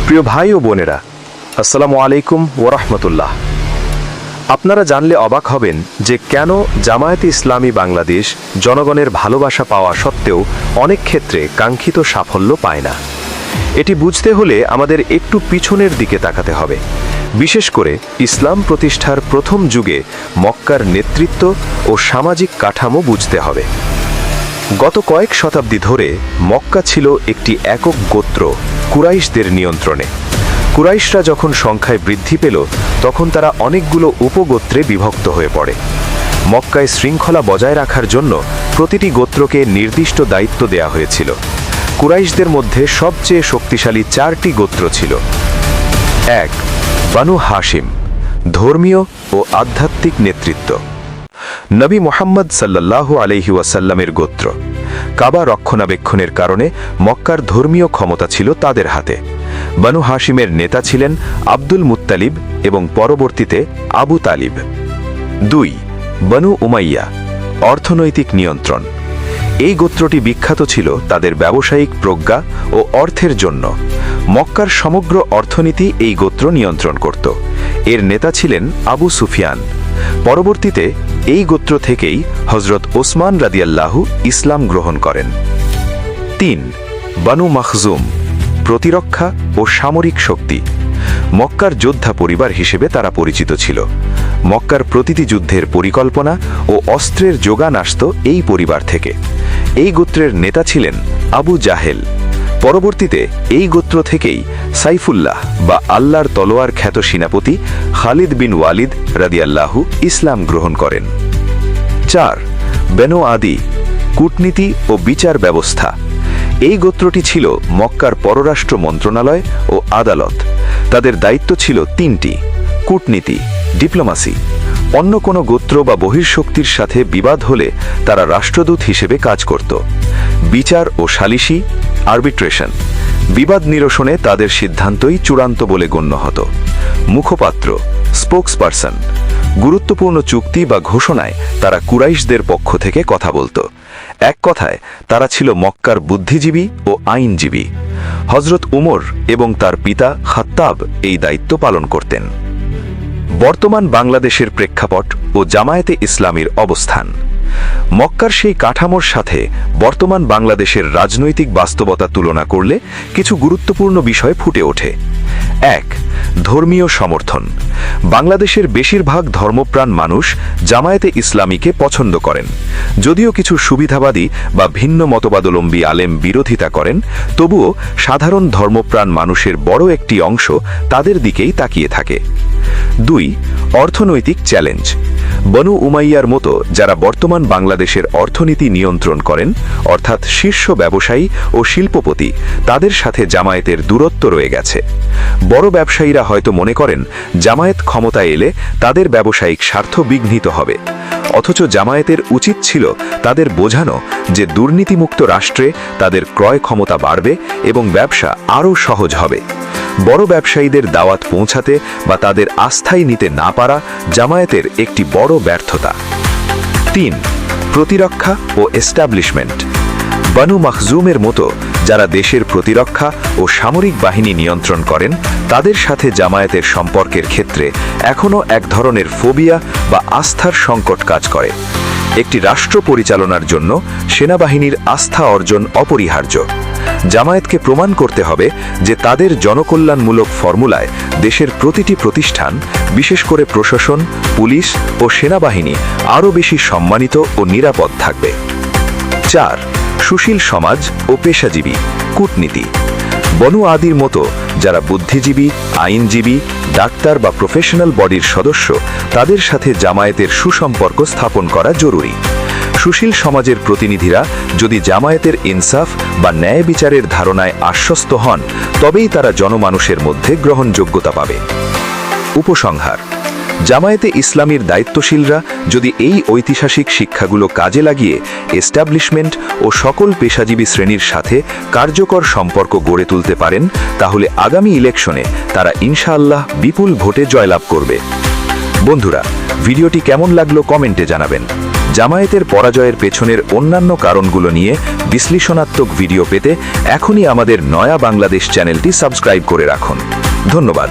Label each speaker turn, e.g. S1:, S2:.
S1: প্রিয় ভাই ও বোনেরা, আসসালামু আলাইকুম ওরহমতুল্লাহ। আপনারা জানলে অবাক হবেন যে কেন জামায়াতে ইসলামী বাংলাদেশ জনগণের ভালোবাসা পাওয়া সত্ত্বেও অনেক ক্ষেত্রে কাঙ্ক্ষিত সাফল্য পায় না। এটি বুঝতে হলে আমাদের একটু পিছনের দিকে তাকাতে হবে, বিশেষ করে ইসলাম প্রতিষ্ঠার প্রথম যুগে মক্কার নেতৃত্ব ও সামাজিক কাঠামো বুঝতে হবে। গত কয়েক শতাব্দী ধরে মক্কা ছিল একটি একক গোত্র কুরাইশদের নিয়ন্ত্রণে। কুরাইশরা যখন সংখ্যায় বৃদ্ধি পেল তখন তারা অনেকগুলো উপগোত্রে বিভক্ত হয়ে পড়ে। মক্কায় শৃঙ্খলা বজায় রাখার জন্য প্রতিটি গোত্রকে নির্দিষ্ট দায়িত্ব দেয়া হয়েছিল। কুরাইশদের মধ্যে সবচেয়ে শক্তিশালী 4টি গোত্র ছিল। 1. বানু হাশিম, ধর্মীয় ও আধ্যাত্মিক নেতৃত্ব। নবী মুহাম্মদ সাল্লাল্লাহু আলাইহি ওয়াসাল্লামের গোত্র। কাবা রক্ষণাবেক্ষণের কারণে মক্কার ধর্মীয় ক্ষমতা ছিল তাদের হাতে। বানু হাশিমের নেতা ছিলেন আব্দুল মুত্তালিব এবং পরবর্তীতে আবু তালিব। 2. বানু উমাইয়া, অর্থনৈতিক নিয়ন্ত্রণ। এই গোত্রটি বিখ্যাত ছিল তাদের ব্যবসায়িক প্রজ্ঞা ও অর্থের জন্য। মক্কার সমগ্র অর্থনীতি এই গোত্র নিয়ন্ত্রণ করত। এর নেতা ছিলেন আবু সুফিয়ান। পরবর্তীতে এই গোত্র থেকেই হযরত ওসমান রাদিয়াল্লাহু ইসলাম গ্রহণ করেন। 3. বানু মাখজুম, প্রতিরক্ষা ও সামরিক শক্তি। মক্কার যোদ্ধা পরিবার হিসেবে তারা পরিচিত ছিল। মক্কার প্রতিটি যুদ্ধের পরিকল্পনা ও অস্ত্রের যোগান আসত এই পরিবার থেকে। এই গোত্রের নেতা ছিলেন আবু জাহেল। পরবর্তীতে এই গোত্র থেকেই সাইফুল্লাহ বা আল্লাহর তলোয়ার খ্যাত সেনাপতি খালিদ বিন ওয়ালিদ রাদিয়াল্লাহু ইসলাম গ্রহণ করেন। 4. বেনু আদি, কূটনীতি ও বিচার ব্যবস্থা। এই গোত্রটি ছিল মক্কার পররাষ্ট্র মন্ত্রণালয় ও আদালত। তাদের দায়িত্ব ছিল 3টি: কূটনীতি, ডিপ্লোমাসি। অন্য কোনো গোত্র বা বহির্শক্তির সাথে বিবাদ হলে তারা রাষ্ট্রদূত হিসেবে কাজ করত। বিচার ও সালিসি, আরবিট্রেশন। বিবাদ নিরসনে তাদের সিদ্ধান্তই চূড়ান্ত বলে গণ্য হতো। মুখপাত্র, স্পোকসপারসন। গুরুত্বপূর্ণ চুক্তি বা ঘোষণায় তারা কুরাইশদের পক্ষ থেকে কথা বলতো। এক কথায় তারা ছিল মক্কার বুদ্ধিজীবী ও আইনজীবী। হযরত উমর এবং তার পিতা খাত্তাব এই দায়িত্ব পালন করতেন। বর্তমান বাংলাদেশের প্রেক্ষাপট ও জামায়াতে ইসলামীর অবস্থান। মক্কার সেই কাঠামোর সাথে বর্তমান বাংলাদেশের রাজনৈতিক বাস্তবতা তুলনা করলে কিছু গুরুত্বপূর্ণ বিষয় ফুটে ওঠে। 1. ধর্মীয় সমর্থন। বাংলাদেশের বেশিরভাগ ধর্মপ্রাণ মানুষ জামায়াতে ইসলামীকে পছন্দ করেন। যদিও কিছু সুবিধাবাদী বা ভিন্ন মতবাদলম্বী আলেম বিরোধিতা করেন, তবুও সাধারণ ধর্মপ্রাণ মানুষের বড় একটি অংশ তাদের দিকেই তাকিয়ে থাকে। 2. অর্থনৈতিক চ্যালেঞ্জ। বনু উমাইয়ার মতো যারা বর্তমান বাংলাদেশের অর্থনীতি নিয়ন্ত্রণ করেন, অর্থাৎ শীর্ষ ব্যবসায়ী ও শিল্পপতি, তাদের সাথে জামায়াতের দূরত্ব রয়ে গেছে। বড় ব্যবসায়ীরা হয়তো মনে করেন জামায়াত ক্ষমতায় এলে তাদের ব্যবসায়িক স্বার্থ বিঘ্নিত হবে, অথচ জামায়াতের উচিত ছিল তাদের বোঝানো যে দুর্নীতিমুক্ত রাষ্ট্রে তাদের ক্রয় ক্ষমতা বাড়বে এবং ব্যবসা আরও সহজ হবে। বড় ব্যবসায়ীদের দাওয়াত পৌঁছাতে বা তাদের আস্থায় নিতে না পারা জামায়াতের একটি বড় ব্যর্থতা। 3. প্রতিরক্ষা ও এস্টাবলিশমেন্ট। বানু মাখজুমের মতো যারা দেশের প্রতিরক্ষা ও সামরিক বাহিনী নিয়ন্ত্রণ করেন, তাদের সাথে জামায়াতের সম্পর্কের ক্ষেত্রে এখনও এক ধরনের ফোবিয়া বা আস্থার সংকট কাজ করে। একটি রাষ্ট্র পরিচালনার জন্য সেনাবাহিনীর আস্থা অর্জন অপরিহার্য। জামায়াতকে প্রমাণ করতে হবে যে তাদের জনকল্যাণমূলক ফর্মুলায় দেশের প্রতিটি প্রতিষ্ঠান, বিশেষ করে প্রশাসন, পুলিশ ও সেনাবাহিনী আরও বেশি সম্মানিত ও নিরাপদ থাকবে। 4. সুশীল সমাজ ও পেশাজীবী, কূটনীতি। বনু আদির মতো যারা বুদ্ধিজীবী, আইনজীবী, ডাক্তার বা প্রফেশনাল বডির সদস্য, তাদের সাথে জামায়াতের সুসম্পর্ক স্থাপন করা জরুরি। সুশীল সমাজের প্রতিনিধিরা যদি জামায়াতের ইনসাফ বা ন্যায় বিচারের ধারণায় আশ্বস্ত হন, তবেই তারা জনমানুষের মধ্যে গ্রহণযোগ্যতা পাবে। উপসংহার: জামায়াতে ইসলামীর দায়িত্বশীলরা যদি এই ঐতিহাসিক শিক্ষাগুলো কাজে লাগিয়ে এস্টাবলিশমেন্ট ও সকল পেশাজীবী শ্রেণীর সাথে কার্যকর সম্পর্ক গড়ে তুলতে পারেন, তাহলে আগামী ইলেকশনে তারা ইনশাআল্লাহ বিপুল ভোটে জয়লাভ করবে। বন্ধুরা, ভিডিওটি কেমন লাগলো কমেন্টে জানাবেন। জামায়াতের পরাজয়ের পেছনের অন্যান্য কারণগুলো নিয়ে বিশ্লেষণাত্মক ভিডিও পেতে এখনই আমাদের নয়া বাংলাদেশ চ্যানেলটি সাবস্ক্রাইব করে রাখুন। ধন্যবাদ।